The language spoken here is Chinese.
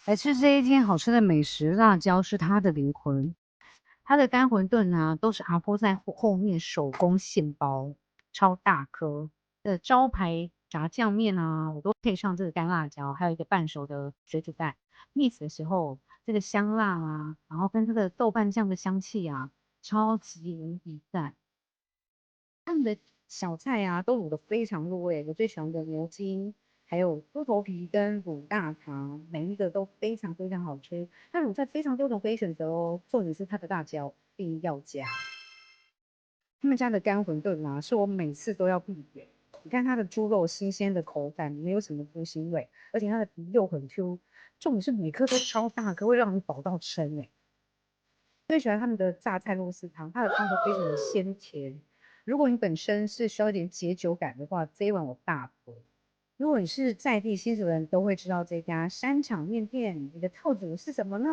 来吃这一间好吃的美食，辣椒是它的灵魂。它的干馄饨啊，都是阿婆在后面手工现包，超大颗的招牌炸酱面啊，我都配上这个干辣椒，还有一个半熟的水煮蛋。mix 的时候，这个香辣啊，然后跟这个豆瓣酱的香气啊，超级无敌赞。他们的小菜啊，都卤得非常入味。我最喜欢的牛筋，还有猪头皮跟卤大肠，每一个都非常非常好吃。它卤菜非常多种可以选择哦，重点是它的辣椒一定要加。他们家的干馄饨啊，是我每次都要必点。你看它的猪肉新鲜的口感，没有什么猪腥味，而且它的皮又很 Q，重点是每颗都超大颗，会让你饱到撑哎。最喜欢他们的榨菜肉丝汤，它的汤头非常的鲜甜。如果你本身是需要一点解酒感的话，这一碗我大推。如果你是在地新竹人，都会知道这家山场面店。你的特质是什么呢？